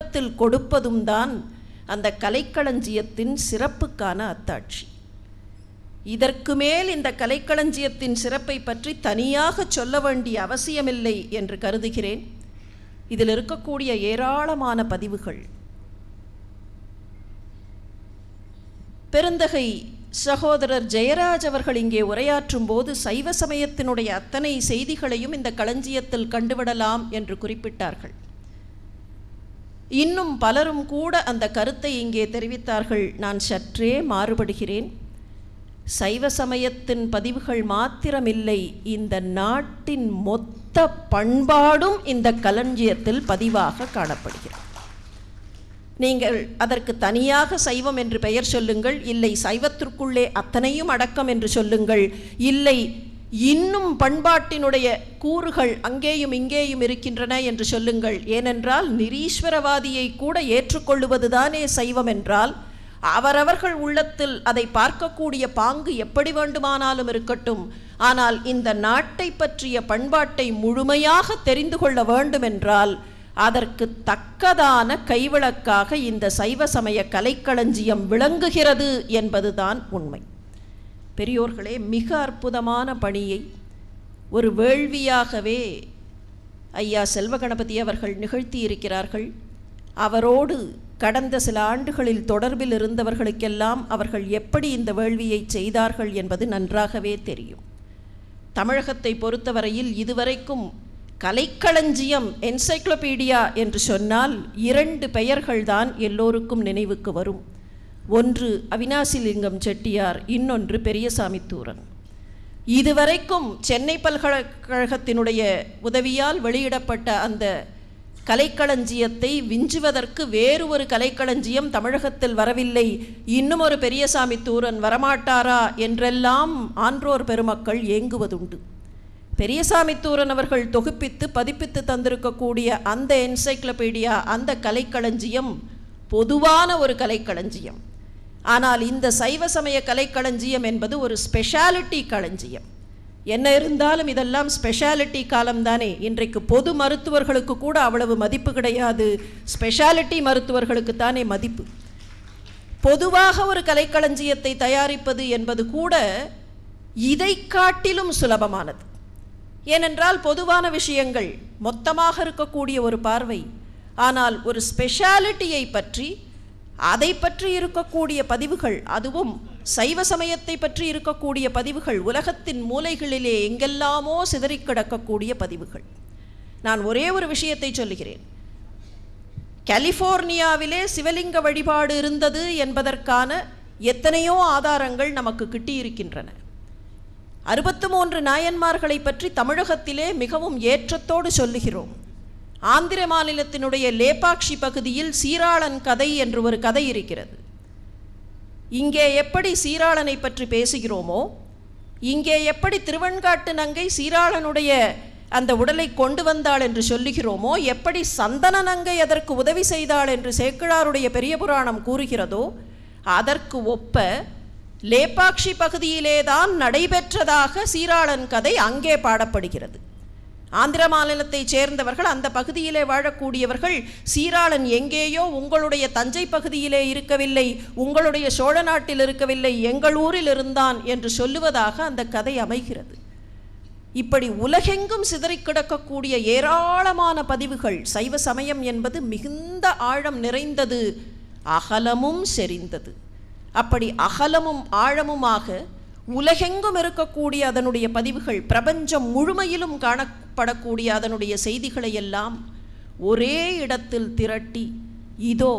உருவத்தில் கொடுப்பதும் தான் அந்த கலைக்களஞ்சியத்தின் சிறப்புக்கான அத்தாட்சி. இதற்கு மேல் இந்த கலைக்களஞ்சியத்தின் சிறப்பை பற்றி தனியாக சொல்ல வேண்டிய அவசியமில்லை என்று கருதுகிறேன். இதில் இருக்கக்கூடிய ஏராளமான பதிவுகள் பெருந்தகை சகோதரர் ஜெயராஜ் அவர்கள் இங்கே உரையாற்றும் போது சைவ சமயத்தினுடைய அத்தனை செய்திகளையும் இந்த களஞ்சியத்தில் கண்டுவிடலாம் என்று குறிப்பிட்டார்கள். இன்னும் பலரும் கூட அந்த கருத்தை இங்கே தெரிவித்தார்கள். நான் சற்றே மாறுபடுகிறேன். சைவ சமயத்தின் பதிவுகள் மாத்திரமில்லை, இந்த நாட்டின் மொத்த பண்பாடும் இந்த களஞ்சியத்தில் பதிவாக காணப்படுகிறது. நீங்கள் அதற்கு தனியாக சைவம் என்று பெயர் சொல்லுங்கள், இல்லை சைவத்திற்குள்ளே அத்தனையும் அடக்கம் என்று சொல்லுங்கள், இல்லை இன்னும் பண்பாட்டினுடைய கூறுகள் அங்கேயும் இங்கேயும் இருக்கின்றன என்று சொல்லுங்கள். ஏனென்றால் நிரீஸ்வரவாதியை கூட ஏற்றுக்கொள்ளுவதுதானே சைவம் என்றால் அவரவர்கள் உள்ளத்தில் அதை பார்க்கக்கூடிய பாங்கு எப்படி வேண்டுமானாலும் இருக்கட்டும். ஆனால் இந்த நாட்டை பற்றிய பண்பாட்டை முழுமையாக தெரிந்து கொள்ள வேண்டும் என்றால் அதற்கு தக்கதான கைவிளக்காக இந்த சைவ சமய கலைக்களஞ்சியம் விளங்குகிறது என்பதுதான் உண்மை. பெரியோர்களே, மிக அற்புதமான பணியை ஒரு வேள்வியாகவே ஐயா செல்வகணபதி அவர்கள் நிகழ்த்தி இருக்கிறார்கள். அவரோடு கடந்த சில ஆண்டுகளில் தொடர்பில் இருந்தவர்களுக்கெல்லாம் அவர்கள் எப்படி இந்த வேள்வியை செய்தார்கள் என்பது நன்றாகவே தெரியும். தமிழகத்தை பொறுத்தவரையில் இதுவரைக்கும் கலைக்களஞ்சியம் என்சைக்ளோபீடியா என்று சொன்னால் 2 பெயர்கள்தான் எல்லோருக்கும் நினைவுக்கு வரும். ஒன்று அவினாசிலிங்கம் செட்டியார், இன்னொன்று பெரியசாமி தூரன். இதுவரைக்கும் சென்னை பல்கலைக்கழகத்தினுடைய உதவியால் வெளியிடப்பட்ட அந்த கலைக்களஞ்சியத்தை விஞ்சுவதற்கு வேறு ஒரு கலைக்களஞ்சியம் தமிழகத்தில் வரவில்லை, இன்னும் ஒரு பெரியசாமி தூரன் வரமாட்டாரா என்றெல்லாம் ஆன்றோர் பெருமக்கள் ஏங்குவதுண்டு. பெரியசாமி தூரன் அவர்கள் தொகுப்பித்து பதிப்பித்து தந்திருக்கக்கூடிய அந்த என்சைக்ளோபீடியா, அந்த கலைக்களஞ்சியம் பொதுவான ஒரு கலைக்களஞ்சியம். ஆனால் இந்த சைவ சமய கலைக்களஞ்சியம் என்பது ஒரு ஸ்பெஷாலிட்டி களஞ்சியம். என்ன இருந்தாலும் இதெல்லாம் ஸ்பெஷாலிட்டி காலம்தானே. இன்றைக்கு பொது மருத்துவர்களுக்கு கூட அவ்வளவு மதிப்பு கிடையாது, ஸ்பெஷாலிட்டி மருத்துவர்களுக்கு தானே மதிப்பு. பொதுவாக ஒரு கலைக்களஞ்சியத்தை தயாரிப்பது என்பது கூட இதை காட்டிலும் சுலபமானது. ஏனென்றால் பொதுவான விஷயங்கள் மொத்தமாக இருக்கக்கூடிய ஒரு பார்வை, ஆனால் ஒரு ஸ்பெஷாலிட்டியை பற்றி அதை பற்றி இருக்கக்கூடிய பதிவுகள், அதுவும் சைவ சமயத்தை பற்றி இருக்கக்கூடிய பதிவுகள் உலகத்தின் மூலைகளிலே எங்கெல்லாமோ சிதறி கிடக்கக்கூடிய பதிவுகள். நான் ஒரே ஒரு விஷயத்தை சொல்லுகிறேன். கலிஃபோர்னியாவிலே சிவலிங்க வழிபாடு இருந்தது என்பதற்கான எத்தனையோ ஆதாரங்கள் நமக்கு கிட்டியிருக்கின்றன. 63 நாயன்மார்களை பற்றி தமிழகத்திலே மிகவும் ஏற்றத்தோடு சொல்லுகிறோம். ஆந்திர மாநிலத்தினுடைய லேபாக்ஷி பகுதியில் சீராளன் கதை என்று ஒரு கதை இருக்கிறது. இங்கே எப்படி சீராளனை பற்றி பேசுகிறோமோ, இங்கே எப்படி திருவெண்காட்டு நங்கை சீராளனுடைய அந்த உடலை கொண்டு வந்தாள் என்று சொல்லுகிறோமோ, எப்படி சந்தன நங்கை அதற்கு உதவி செய்தாள் என்று சேக்கிழாருடைய பெரிய புராணம் கூறுகிறதோ, அதற்கு ஒப்ப லேபாக்ஷி பகுதியிலேதான் நடைபெற்றதாக சீராளன் கதை அங்கே பாடப்படுகிறது. ஆந்திர மாநிலத்தைச் சேர்ந்தவர்கள், அந்த பகுதியிலே வாழக்கூடியவர்கள், சீராளன் எங்கேயோ உங்களுடைய தஞ்சை பகுதியிலே இருக்கவில்லை, உங்களுடைய சோழ நாட்டில் இருக்கவில்லை, எங்கள் ஊரில் இருந்தான் என்று சொல்லுவதாக அந்த கதை அமைகிறது. இப்படி உலகெங்கும் சிதறி கிடக்கக்கூடிய ஏராளமான பதிவுகள். சைவ சமயம் என்பது மிகுந்த ஆழம் நிறைந்தது, அகலமும் செறிந்தது. அப்படி அகலமும் ஆழமுமாக உலகெங்கும் இருக்கக்கூடிய அதனுடைய பதிவுகள், பிரபஞ்சம் முழுமையிலும் காணப்படக்கூடிய அதனுடைய செய்திகளை எல்லாம் ஒரே இடத்தில் திரட்டி, இதோ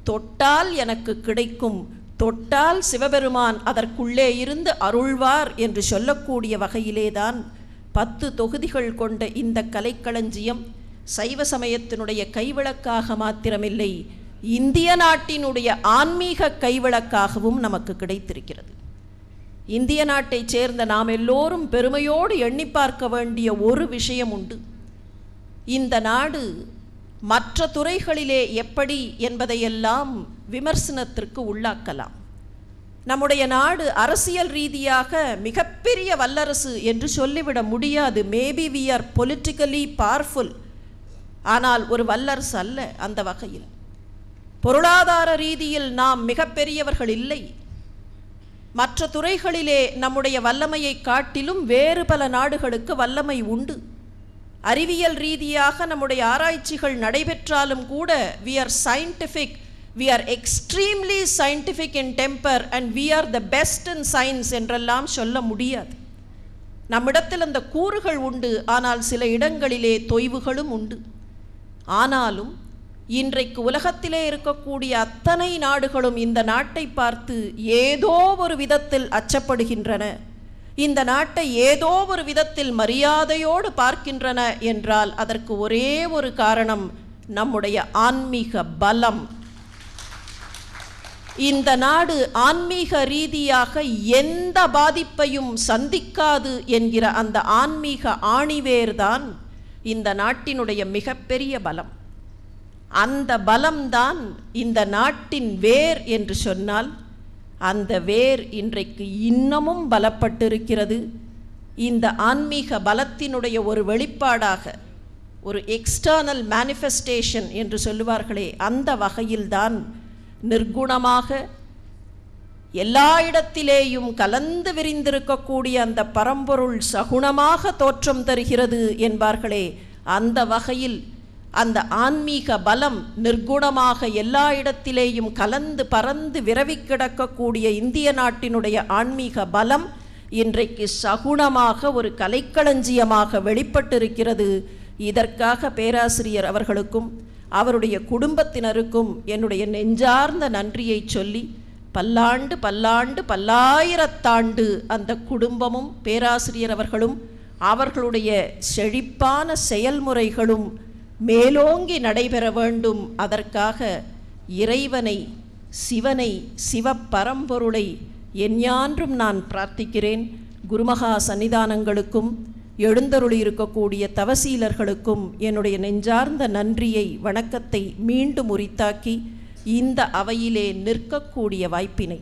தொட்டால் எனக்கு கிடைக்கும், தொட்டால் சிவபெருமான் அதற்குள்ளே இருந்து அருள்வார் என்று சொல்லக்கூடிய வகையிலேதான் 10 தொகுதிகள் கொண்ட இந்த கலைக்களஞ்சியம் சைவ சமயத்தினுடைய கைவிளக்காக மாத்திரமில்லை, இந்திய நாட்டினுடைய ஆன்மீக கைவிளக்காகவும் நமக்கு கிடைத்திருக்கிறது. இந்திய நாட்டைச் சேர்ந்த நாம் எல்லோரும் பெருமையோடு எண்ணி பார்க்க வேண்டிய ஒரு விஷயம் உண்டு. இந்த நாடு மற்ற துறைகளிலே எப்படி என்பதையெல்லாம் விமர்சனத்திற்கு உள்ளாக்கலாம். நம்முடைய நாடு அரசியல் ரீதியாக மிகப்பெரிய வல்லரசு என்று சொல்லிவிட முடியாது. Maybe we are politically powerful, ஆனால் ஒரு வல்லரசு அல்ல அந்த வகையில். பொருளாதார ரீதியில் நாம் மிகப்பெரியவர்கள் இல்லை. மற்ற துறைகளிலே நம்முடைய வல்லமையை காட்டிலும் வேறு பல நாடுகளுக்கு வல்லமை உண்டு. அறிவியல் ரீதியாக நம்முடைய ஆராய்ச்சிகள் நடைபெற்றாலும் கூட we are scientific, we are extremely scientific in temper and we are the best in science என்றெல்லாம் சொல்ல முடியாது. நம்மிடத்தில் அந்த கூறுகள் உண்டு, ஆனால் சில இடங்களிலே தொய்வுகளும் உண்டு. ஆனாலும் இன்றைக்கு உலகத்திலே இருக்கக்கூடிய அத்தனை நாடுகளும் இந்த நாட்டை பார்த்து ஏதோ ஒரு விதத்தில் அச்சப்படுகின்றன, இந்த நாட்டை ஏதோ ஒரு விதத்தில் மரியாதையோடு பார்க்கின்றன என்றால் அதற்கு ஒரே ஒரு காரணம், நம்முடைய ஆன்மீக பலம். இந்த நாடு ஆன்மீக ரீதியாக எந்த பாதிப்பையும் சந்திக்காது என்கிற அந்த ஆன்மீக ஆணிவேர்தான் இந்த நாட்டினுடைய மிகப்பெரிய பலம். அந்த பலம்தான் இந்த நாட்டின் வேர் என்று சொன்னால் அந்த வேர் இன்றைக்கு இன்னமும் பலப்பட்டிருக்கிறது. இந்த ஆன்மீக பலத்தினுடைய ஒரு வெளிப்பாடாக, ஒரு எக்ஸ்டர்னல் மேனிஃபெஸ்டேஷன் என்று சொல்லுவார்களே, அந்த வகையில்தான் நிர்குணமாக எல்லா இடத்திலேயும் கலந்து விரிந்திருக்கக்கூடிய அந்த பரம்பொருள் சகுணமாக தோற்றம் தருகிறது என்பார்களே, அந்த வகையில் அந்த ஆன்மீக பலம் நிர்குணமாக எல்லா இடத்திலேயும் கலந்து பறந்து விரவி கிடக்கக்கூடிய இந்திய நாட்டினுடைய ஆன்மீக பலம் இன்றைக்கு சகுணமாக ஒரு கலைக்களஞ்சியமாக வெளிப்பட்டிருக்கிறது. இதற்காக பேராசிரியர் அவர்களுக்கும் அவருடைய குடும்பத்தினருக்கும் என்னுடைய நெஞ்சார்ந்த நன்றியை சொல்லி, பல்லாண்டு பல்லாண்டு பல்லாயிரத்தாண்டு அந்த குடும்பமும் பேராசிரியர் அவர்களும் அவர்களுடைய செழிப்பான செயல்முறைகளும் மேலோங்கி நடைபெற வேண்டும். அதற்காக இறைவனை, சிவனை, சிவப்பரம்பொருளை எஞ்ஞான்றும் நான் பிரார்த்திக்கிறேன். குருமகா சன்னிதானங்களுக்கும் எழுந்தருளி இருக்கக்கூடிய தவசீலர்களுக்கும் என்னுடைய நெஞ்சார்ந்த நன்றியை, வணக்கத்தை மீண்டும் உரித்தாக்கி இந்த அவையிலே நிற்கக்கூடிய வாய்ப்பினை,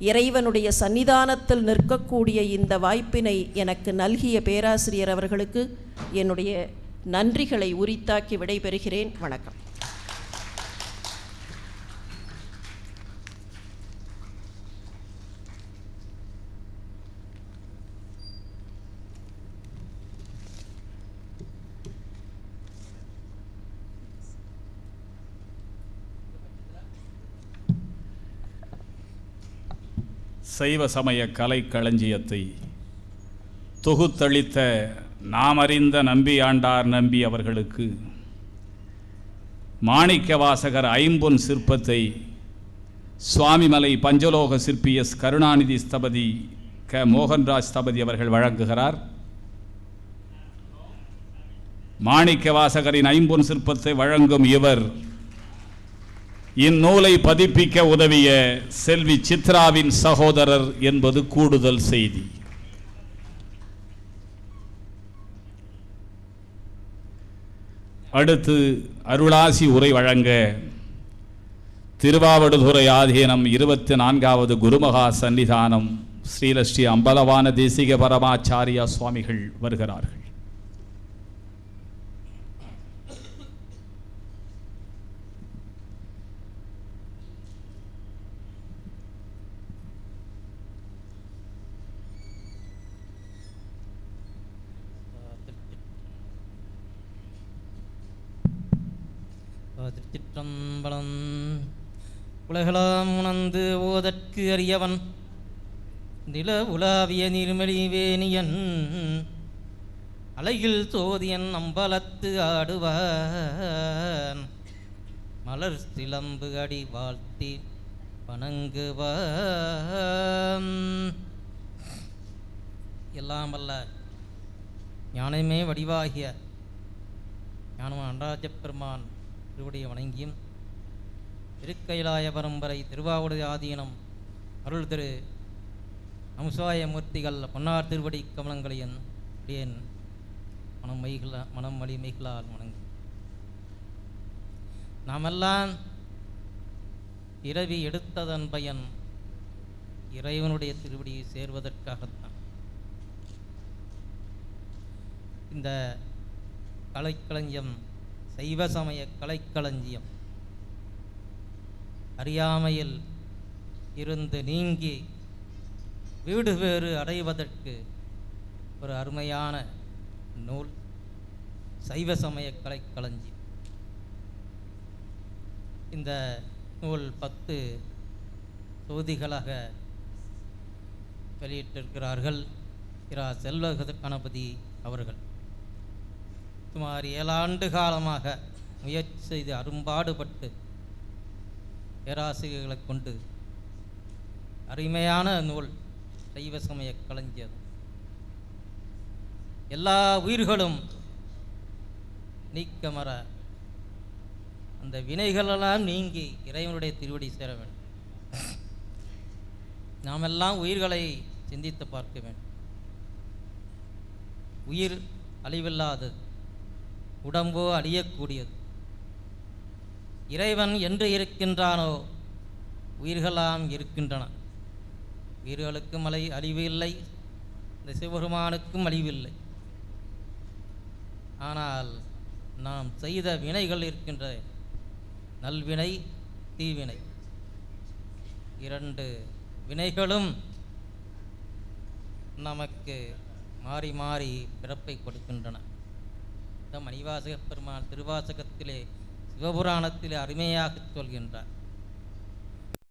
இறைவனுடைய சன்னிதானத்தில் நிற்கக்கூடிய இந்த வாய்ப்பினை எனக்கு நல்கிய பேராசிரியர் அவர்களுக்கு என்னுடைய நன்றிகளை உரித்தாக்கி விடைபெறுகிறேன். வணக்கம். சைவ சமய கலைக்களஞ்சியத்தை தொகுத்தளித்த நாமறிந்த நம்பியாண்டார் நம்பி அவர்களுக்கு மாணிக்கவாசகர் ஐம்பொன் சிற்பத்தை சுவாமிமலை பஞ்சலோக சிற்பி எஸ் கருணாநிதி ஸ்தபதி க மோகன்ராஜ் ஸ்தபதி அவர்கள் வழங்குகிறார். மாணிக்கவாசகரின் ஐம்பொன் சிற்பத்தை வழங்கும் இவர் இந்நூலை பதிப்பிக்க உதவிய செல்வி சித்ராவின் சகோதரர் என்பது கூடுதல் செய்தி. அடுத்து அருளாசி உரை வழங்க திருவாவடுதுறை ஆதீனம் 24வது குருமகா சன்னிதானம் ஸ்ரீலஸ்ரீ அம்பலவான தேசிக பரமாச்சாரியா சுவாமிகள் வருகிறார்கள். திருச்சிற்றம்பலம். உலகளாம் உணர்ந்து ஓதற்கு அறியவன் நில உலாவிய நிர்மலிவேணியன் அலையில் சோதியன் அம்பலத்து ஆடுவான் மலர் சிலம்பு அடி வாழ்த்தி வணங்குவான். எல்லாம் வல்ல ஞானமே வடிவாகிய ஞானமான நடராஜ பெருமான் திருவடியை வணங்கியும், திருக்கைலாய பரம்பரை திருவாவடுதுறை ஆதீனம் அருள் திரு அம்சாய மூர்த்திகள் பொன்னார் திருவடி கமலங்களையன் அடியேன் மனம் வலிமைகளால் வணங்கும். நாமெல்லாம் பிறவி எடுத்ததன் பயன் இறைவனுடைய திருவடியை சேர்வதற்காகத்தான். இந்த கலைக்களஞ்சியம் சைவ சமய கலைக்களஞ்சியம் அறியாமையில் இருந்து நீங்கி வீடு வேறு அடைவதற்கு ஒரு அருமையான நூல் சைவ சமய கலைக்களஞ்சியம். இந்த நூல் 10 தொகுதிகளாக வெளியிட்டிருக்கிறார்கள் இரா செல்வ கணபதி அவர்கள். சுமார் 7 ஆண்டு காலமாக முயற்சி செய்து அரும்பாடுபட்டு பேராசிரியர்களை கொண்டு அருமையான நூல் சைவ சமய களஞ்சியம். எல்லா உயிர்களும் நீக்கமர அந்த வினைகளெல்லாம் நீங்கி இறைவனுடைய திருவடி சேர வேண்டும். நாமெல்லாம் உயிர்களை சிந்தித்து பார்க்க வேண்டும். உயிர் அழிவில்லாதது, உடம்போ அழியக்கூடியது. இறைவன் என்று இருக்கின்றானோ உயிர்களாம் இருக்கின்றன. உயிர்களுக்கும் அழிவு இல்லை, இந்த சிவபெருமானுக்கும் அழிவில்லை. ஆனால் நாம் செய்த வினைகள் இருக்கின்ற நல்வினை தீவினை, 2 வினைகளும் நமக்கு மாறி மாறி பிறப்பை கொடுக்கின்றன. மணிவாசக பெருமான் திருவாசகத்திலே சிவபுராணத்திலே அருமையாக சொல்கின்றார்.